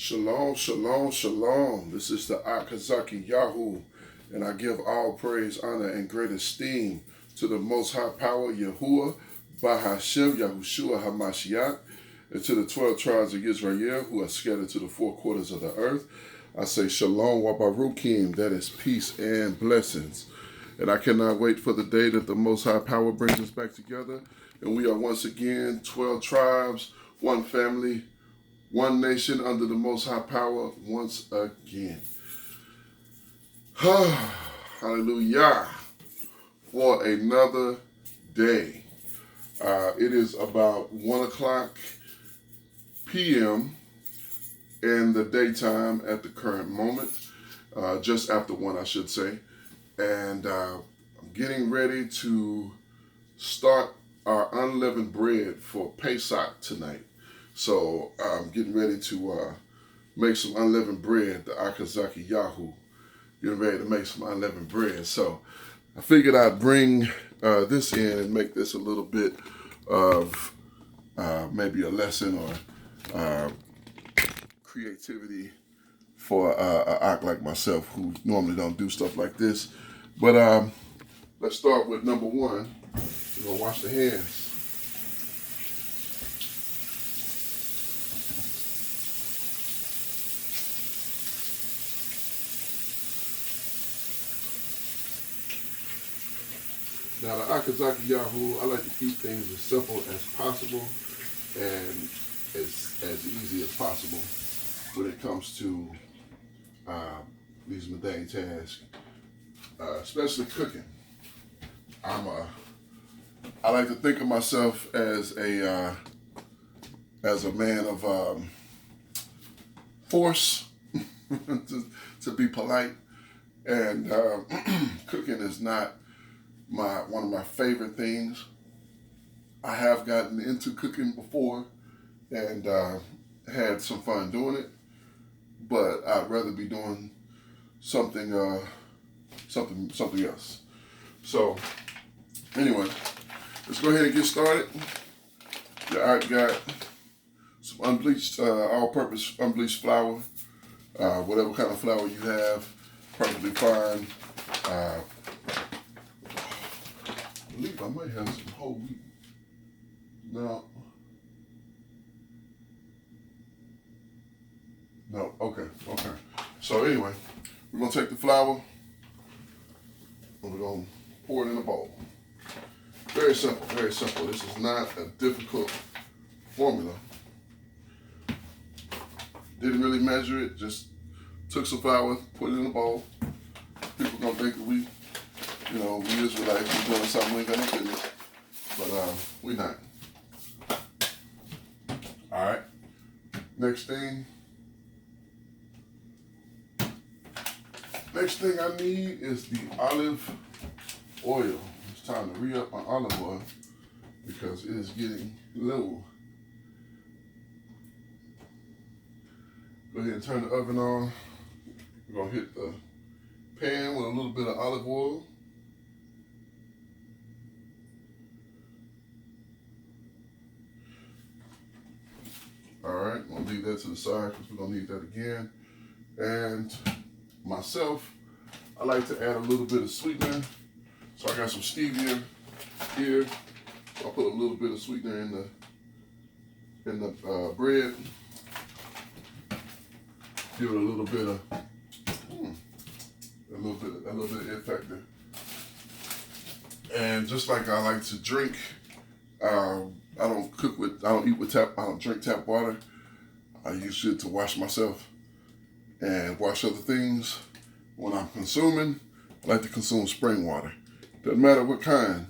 Shalom, shalom, shalom. This is the Akazaki Yahoo, and I give all praise, honor, and great esteem to the Most High Power, Yahuwah, Bahashem, Yahushua HaMashiach, and to the 12 tribes of Israel who are scattered to the four quarters of the earth. I say shalom, wabarukim, that is peace and blessings. And I cannot wait for the day that the Most High Power brings us back together. And we are once again 12 tribes, one family, one nation under the Most High Power once again. Hallelujah. For another day. It is about 1 o'clock p.m. in the daytime at the current moment. Just after 1, I should say. And I'm getting ready to start our unleavened bread for Pesach tonight. So I'm getting ready to make some unleavened bread, the Akazaki Yahoo. Getting ready to make some unleavened bread. So I figured I'd bring this in and make this a little bit of maybe a lesson or creativity for an act like myself who normally don't do stuff like this. But let's start with number 1. We're going to wash the hands. Now, the Akazaki Yahoo, I like to keep things as simple as possible and as easy as possible when it comes to these mundane tasks, especially cooking. I like to think of myself as a man of force, to be polite, and cooking is not one of my favorite things. I have gotten into cooking before and had some fun doing it, but I'd rather be doing something else. So anyway, let's go ahead and get started. I've got some unbleached, all-purpose unbleached flour. Whatever kind of flour you have, perfectly fine. I believe I might have some whole wheat. No, okay. So anyway, we're going to take the flour and we're going to pour it in a bowl. Very simple, very simple. This is not a difficult formula. Didn't really measure it, just took some flour, put it in a bowl. People going to think that we Israelites, we're doing something we ain't got no business. But we not. Alright. Next thing I need is the olive oil. It's time to re-up my olive oil because it is getting low. Go ahead and turn the oven on. We're going to hit the pan with a little bit of olive oil. Alright, I'm going to leave that to the side because we're going to need that again. And myself, I like to add a little bit of sweetener. So I got some stevia here. So I'll put a little bit of sweetener in the bread. Give it a little bit of it factor. And just like I like to drink, I don't drink tap water. I use it to wash myself and wash other things. When I'm consuming, I like to consume spring water. Doesn't matter what kind.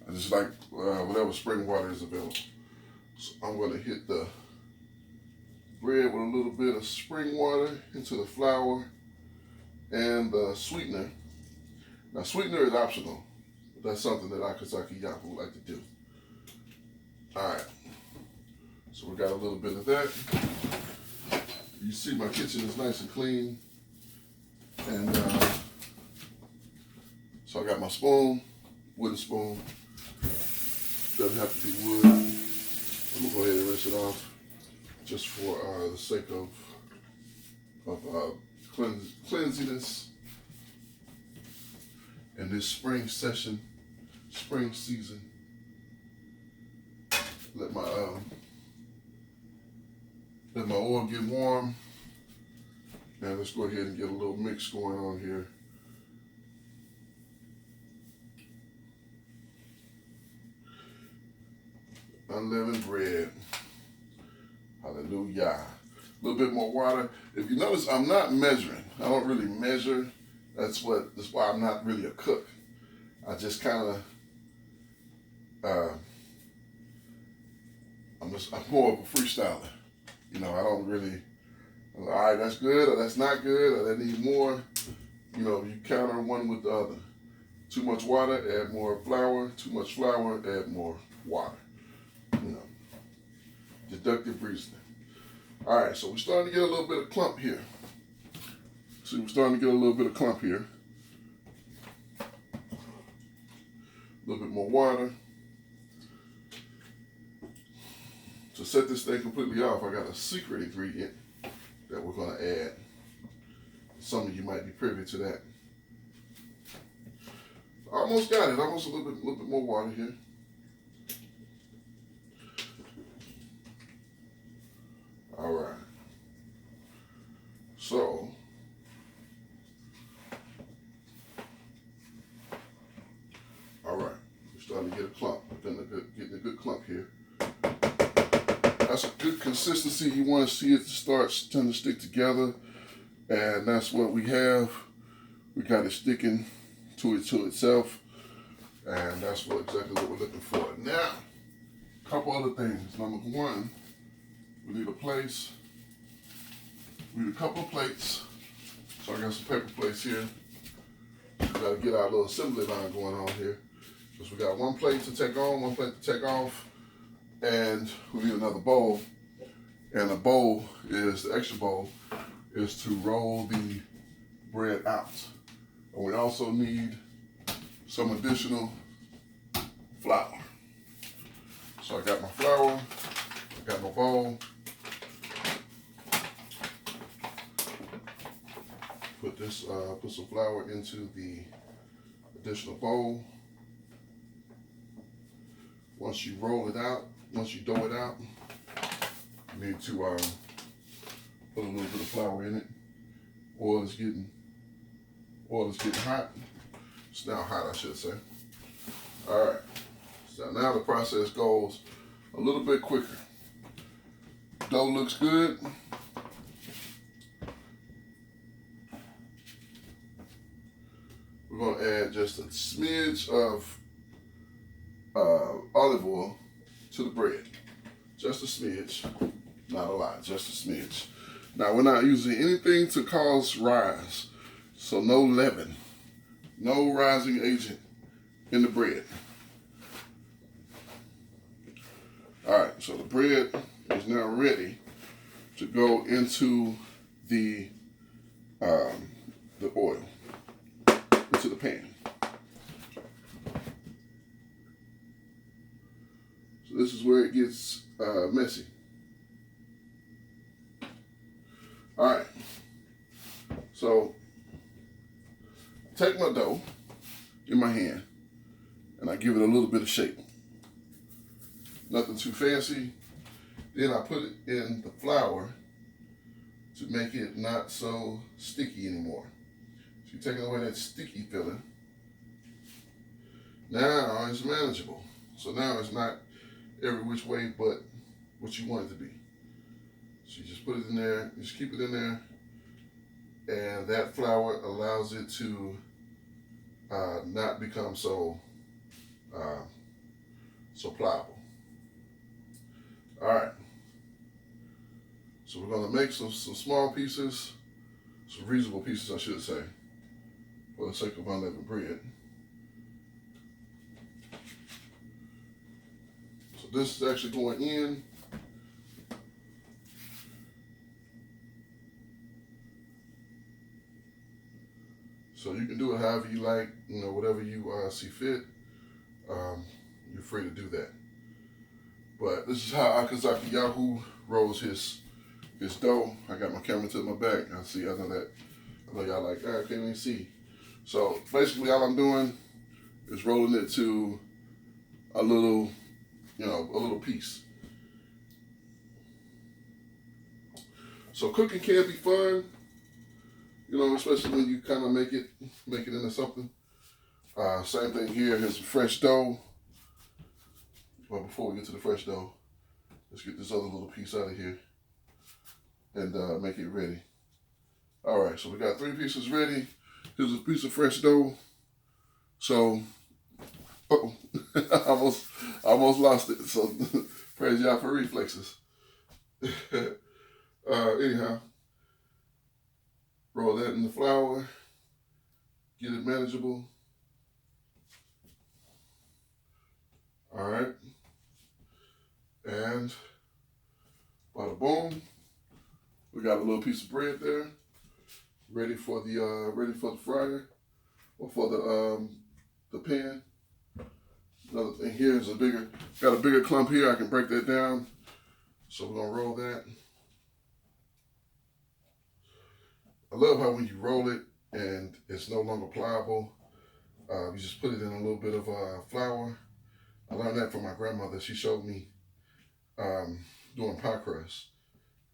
I just like whatever spring water is available. So I'm going to hit the bread with a little bit of spring water into the flour and the sweetener. Now, sweetener is optional, but that's something that Akazaki Yahoo like to do. Alright, so we got a little bit of that. You see my kitchen is nice and clean. And so I got my spoon, wooden spoon. Doesn't have to be wood. I'm going to go ahead and rinse it off just for the sake of of cleanliness in this spring season. Let my oil get warm. Now let's go ahead and get a little mix going on here. Unleavened bread. Hallelujah. A little bit more water. If you notice, I'm not measuring. I don't really measure. That's why I'm not really a cook. I just kind of, I'm more of a freestyler. You know, I don't really, all right, that's good, or that's not good, or that need more. You know, you counter one with the other. Too much water, add more flour. Too much flour, add more water. You know, deductive reasoning. All right, so we're starting to get a little bit of clump here. See, we're starting to get a little bit of clump here. A little bit more water. To set this thing completely off, I got a secret ingredient that we're going to add. Some of you might be privy to that. Almost got it. Almost a little bit more water here. All right. So, all right. We're starting to get a clump. We're getting a good clump here. That's a good consistency. You want to see it tend to stick together, and that's what we have. We got it sticking to itself, and that's exactly what we're looking for. Now, a couple other things. Number one, we need a place. We need a couple of plates. So I got some paper plates here. We got to get our little assembly line going on here. Because we got one plate to take on, one plate to take off, and we need another bowl. And the bowl is, the extra bowl, is to roll the bread out. And we also need some additional flour. So I got my flour, I got my bowl. Put some flour into the additional bowl. Once you roll it out, once you dough it out, you need to put a little bit of flour in it. Oil is getting hot. It's now hot, I should say. All right. So now the process goes a little bit quicker. Dough looks good. We're going to add just a smidge of olive oil to the bread. Just a smidge. Not a lot, just a smidge. Now, we're not using anything to cause rise. So no leaven. No rising agent in the bread. All right, so the bread is now ready to go into the oil, into the pan. So this is where it gets messy. All right, so take my dough in my hand and I give it a little bit of shape. Nothing too fancy. Then I put it in the flour to make it not so sticky anymore. So you're taking away that sticky feeling. Now it's manageable. So now it's not every which way but what you want it to be. So you just put it in there, just keep it in there, and that flour allows it to not become so pliable. All right. So we're going to make some small pieces, some reasonable pieces, I should say, for the sake of unleavened bread. So this is actually going in. So you can do it however you like, whatever you see fit. You're free to do that. But this is how Akazaki Yahoo rolls his this dough. I got my camera to my back. I know y'all like, I can't even see. So basically all I'm doing is rolling it to a little, a little piece. So cooking can be fun, especially when you kind of make it into something. Same thing here. Here's some fresh dough. But before we get to the fresh dough, let's get this other little piece out of here and make it ready. All right, so we got 3 pieces ready. Here's a piece of fresh dough. So, I almost lost it. So, praise y'all for reflexes. Anyhow, roll that in the flour. Get it manageable. All right. And bada boom, we got a little piece of bread there, ready for the fryer or for the pan. Another thing here is got a bigger clump here. I can break that down. So we're gonna roll that. I love how when you roll it and it's no longer pliable, you just put it in a little bit of flour. I learned that from my grandmother. She showed me doing pie crust.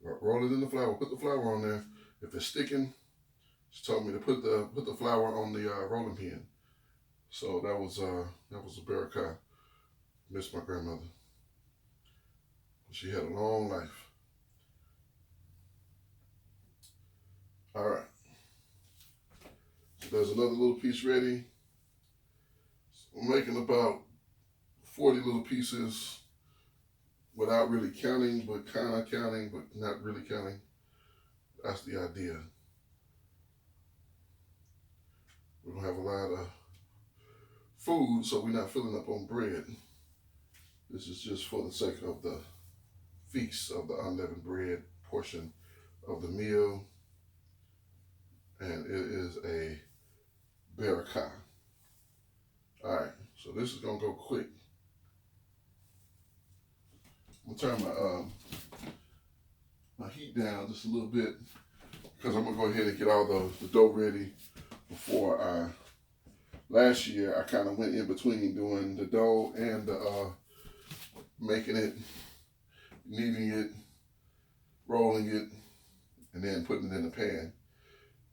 Roll it in the flour. Put the flour on there. If it's sticking, she told me to put the flour on the rolling pin. So that was a barakah. Miss my grandmother. She had a long life. All right. So there's another little piece ready. So I'm making about 40 little pieces without really counting, but kind of counting, but not really counting. That's the idea. We're going to have a lot of food, so we're not filling up on bread. This is just for the sake of the feast of the unleavened bread portion of the meal. And it is a barakah. All right, so this is going to go quick. I'm going to turn my heat down just a little bit because I'm going to go ahead and get all the dough ready before last year I kind of went in between doing the dough and making it, kneading it, rolling it, and then putting it in the pan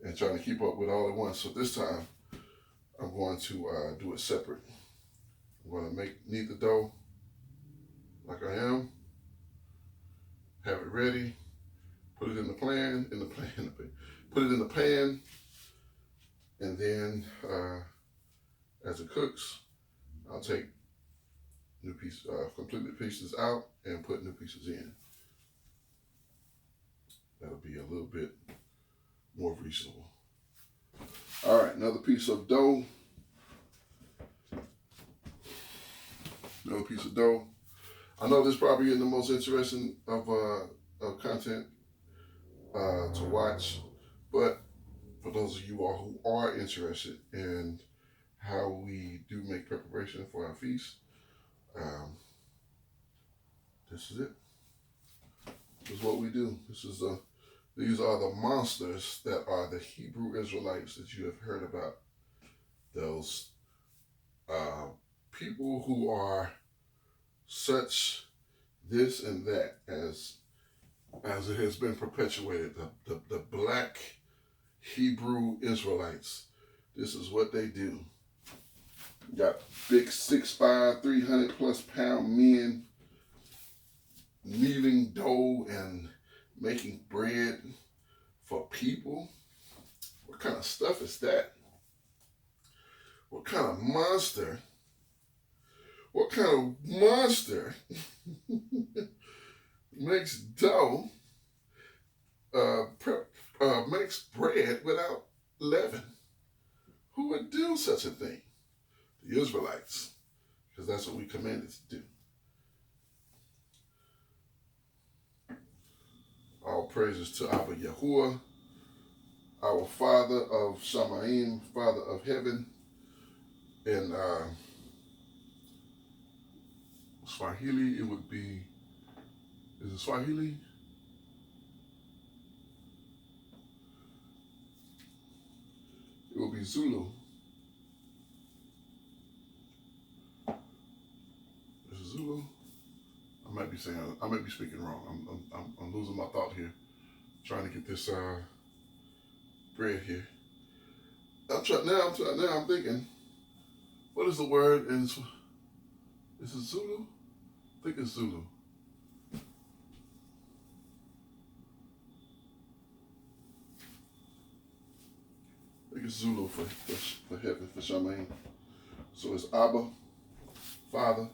and trying to keep up with all at once. So this time I'm going to do it separate. I'm going to knead the dough like I am, have it ready, put it in the pan, put it in the pan, and then as it cooks, I'll take completed pieces out and put new pieces in. That'll be a little bit more reasonable. All right, another piece of dough. Another piece of dough. I know this probably isn't the most interesting of content to watch, but for those of you all who are interested in how we do make preparation for our feast, this is it. This is what we do. These are the monsters that are the Hebrew Israelites that you have heard about. Those people who are such this and that as it has been perpetuated. The black Hebrew Israelites. This is what they do. You got big 6'5", 300+ pound men kneading dough and making bread for people. What kind of stuff is that? What kind of monster? What kind of monster makes dough, makes bread without leaven? Who would do such a thing? The Israelites, because that's what we commanded to do. All praises to Abba Yahuwah, our Father of Shamayim, Father of Heaven. In Swahili, it would be, is it Swahili? be Zulu. Is it Zulu? I might be speaking wrong. I'm losing my thought here. Trying to get this bread here. I'm thinking, what is the word in, is it Zulu? I think it's Zulu. I think it's Zulu for heaven, for Charmaine. So it's Abba, Father.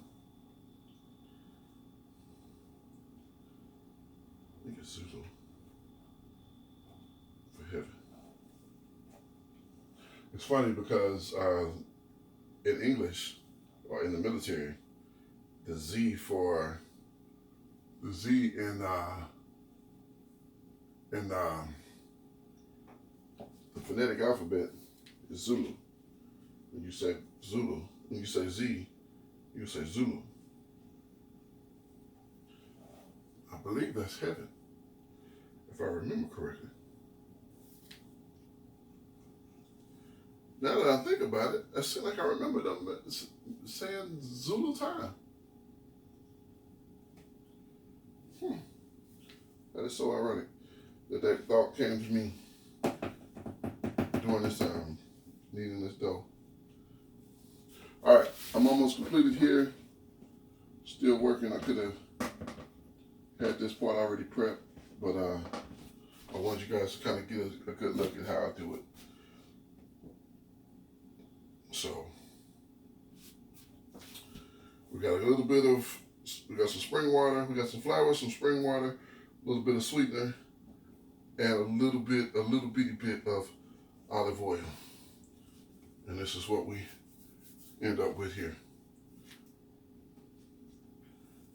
I think it's Zulu for heaven. It's funny because in English or in the military, the Z in the phonetic alphabet is Zulu. When you say Zulu, when you say Z, you say Zulu. I believe that's heaven, if I remember correctly. Now that I think about it, I seem like I remember them saying Zulu time. That is so ironic that thought came to me during this time, needing this dough. All right, I'm almost completed here. Still working. I could have had this part already prepped, but I want you guys to kind of get a good look at how I do it. So we got a little bit of, we got some spring water, we got some flour, some spring water, a little bit of sweetener, and a little bitty bit of olive oil. And this is what we end up with here.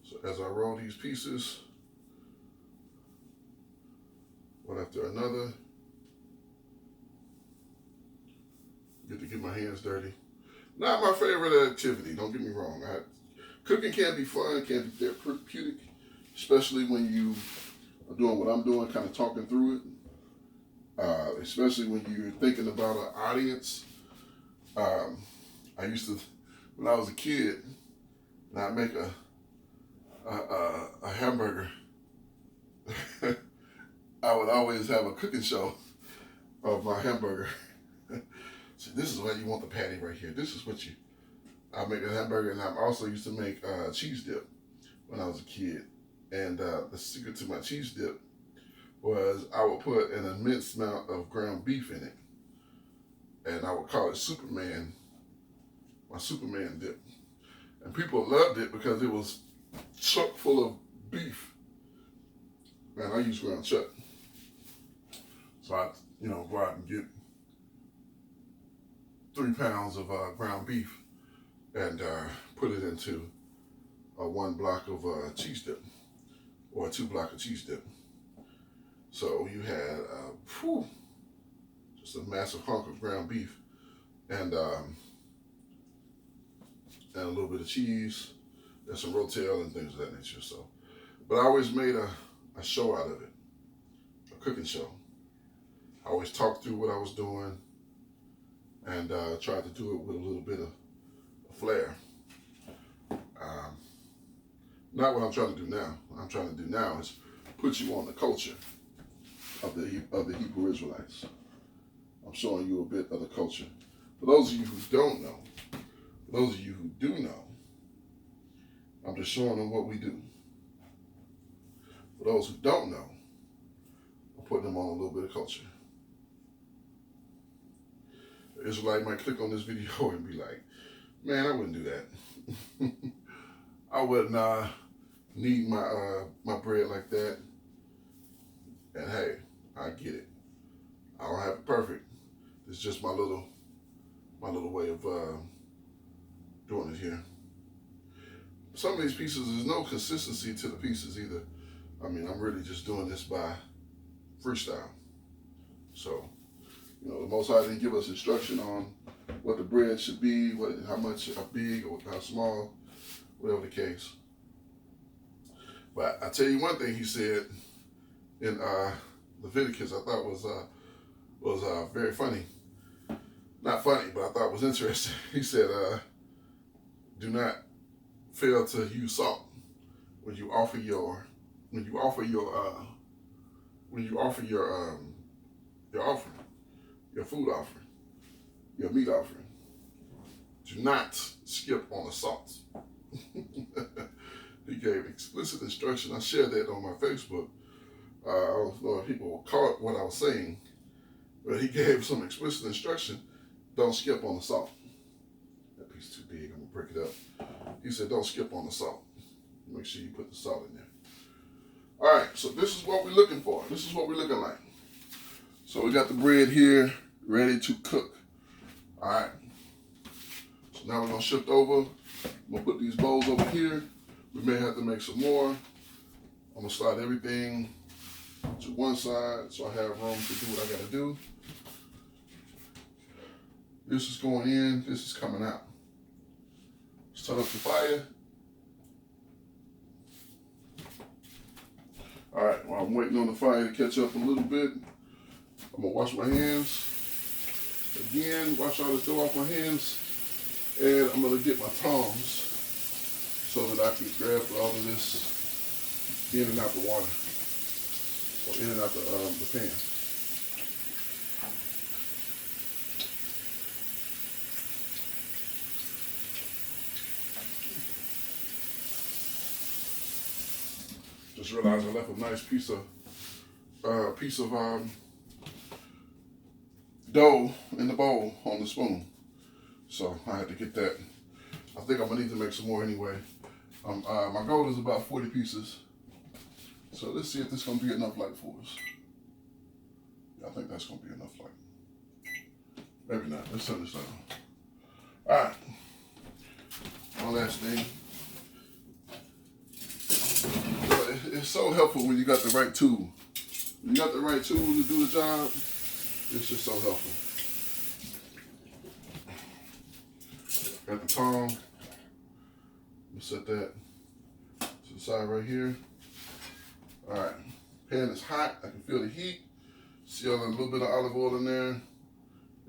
So as I roll these pieces, one after another, get to get my hands dirty. Not my favorite activity, don't get me wrong. Cooking can be fun, can be therapeutic, especially when you are doing what I'm doing, kind of talking through it. Especially when you're thinking about an audience. I used to, when I was a kid, and I'd make a hamburger, I would always have a cooking show of my hamburger. So this is where you want the patty right here. This is what I make a hamburger, and I also used to make cheese dip when I was a kid. And the secret to my cheese dip was I would put an immense amount of ground beef in it. And I would call it Superman, my Superman dip. And people loved it because it was chock full of beef. Man, I use ground chuck. So I, go out and get 3 pounds of ground beef and put it into a 1 block of cheese dip or a 2 block of cheese dip. So you had just a massive hunk of ground beef and a little bit of cheese and some rotel and things of that nature. So, but I always made a show out of it, a cooking show. I always talked through what I was doing and tried to do it with a little bit of flair. Not what I'm trying to do now. What I'm trying to do now is put you on the culture of the Hebrew Israelites. I'm showing you a bit of the culture. For those of you who don't know, for those of you who do know, I'm just showing them what we do. For those who don't know, I'm putting them on a little bit of culture. The Israelite might click on this video and be like, man, I wouldn't do that. I wouldn't need my bread like that. And hey, I get it. I don't have it perfect. It's just my little way of doing it here. Some of these pieces, there's no consistency to the pieces either. I mean, I'm really just doing this by freestyle. So, the Most High didn't give us instruction on what the bread should be, how much, how big or how small, whatever the case. But I tell you one thing he said in Leviticus I thought was very funny. not funny, but I thought it was interesting. He said, do not fail to use salt when you offer your when you offer your your offering, your food offering, your meat offering. Do not skip on the salt. He gave explicit instruction. I shared that on my Facebook. I don't know if people caught what I was saying, but he gave some explicit instruction. Don't skip on the salt. That piece too big. I'm gonna break it up. He said, don't skip on the salt. Make sure you put the salt in there. All right, so this is what we're looking for. This is what we're looking like. So we got the bread here ready to cook. All right. So now we're gonna shift over. I'm gonna put these bowls over here. We may have to make some more. I'm gonna slide everything to one side so I have room to do what I gotta do. This is going in, this is coming out. Let's turn up the fire. All right, while I'm waiting on the fire to catch up a little bit, I'm gonna wash my hands. Again, wash all this dough off my hands. And I'm gonna get my tongs so that I can grab all of this in and out the water, or in and out the pan. Just realized I left a nice piece of dough in the bowl on the spoon, so I had to get that. I think I'm gonna need to make some more anyway. My goal is about 40 pieces, so let's see if this is gonna be enough light for us. Yeah, I think that's gonna be enough light. Maybe not. Let's turn this down. All right. One last thing. It's so helpful when you got the right tool. When you got the right tool to do the job, it's just so helpful. Got the tongue. We'll set that to the side right here. All right. Pan is hot. I can feel the heat. See a little bit of olive oil in there.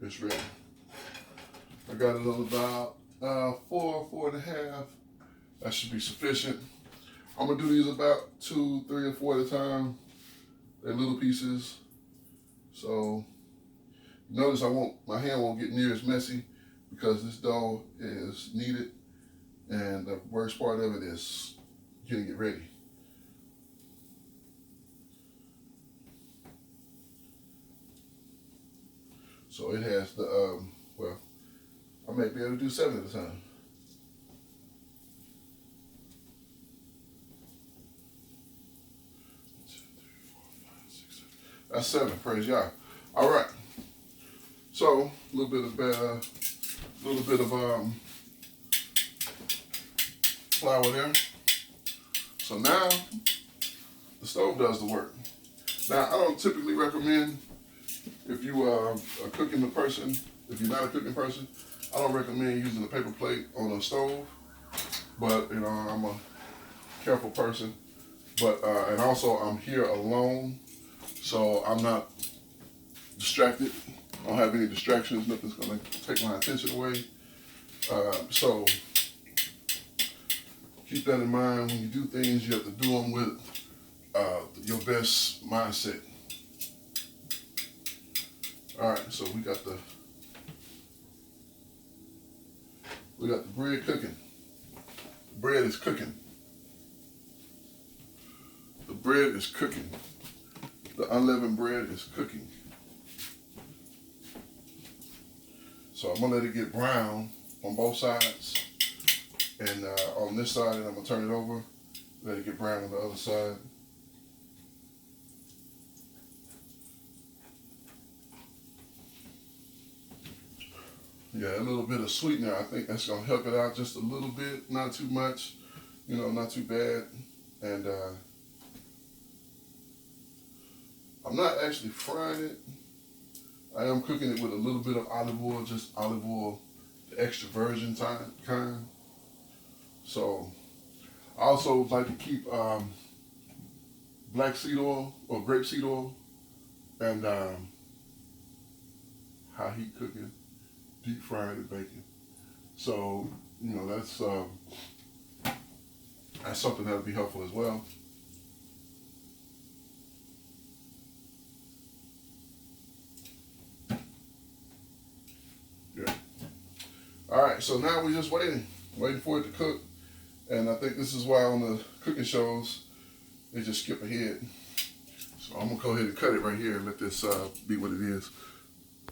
It's ready. I got it on about 4.5. That should be sufficient. I'm gonna do these about 2, 3, or 4 at a time. They're little pieces. So notice my hand won't get near as messy because this dough is kneaded, and the worst part of it is getting it ready. So it has the, well, I may be able to do 7 at a time. That's 7, praise y'all. All right. So a little bit of flour there. So now the stove does the work. Now I don't typically recommend, if you are a cooking person, if you're not a cooking person, I don't recommend using a paper plate on a stove. But you know, I'm a careful person. But and also I'm here alone. So I'm not distracted. I don't have any distractions. Nothing's going to take my attention away. So keep that in mind. When you do things, you have to do them with your best mindset. All right, so we got the bread cooking. The bread is cooking. The bread is cooking. The unleavened bread is cooking. So I'm gonna let it get brown on both sides. And on this side, and I'm gonna turn it over, let it get brown on the other side. Yeah, a little bit of sweetener, I think that's gonna help it out just a little bit, not too much, you know, not too bad. And I'm not actually frying it. I am cooking it with a little bit of olive oil, just olive oil, the extra virgin kind. So I also like to keep black seed oil or grapeseed oil and high heat cooking deep fried the bacon. So, you know, that's something that'll be helpful as well. Yeah. All right, so now we're just waiting for it to cook. And I think this is why on the cooking shows, they just skip ahead. So I'm gonna go ahead and cut it right here and let this be what it is.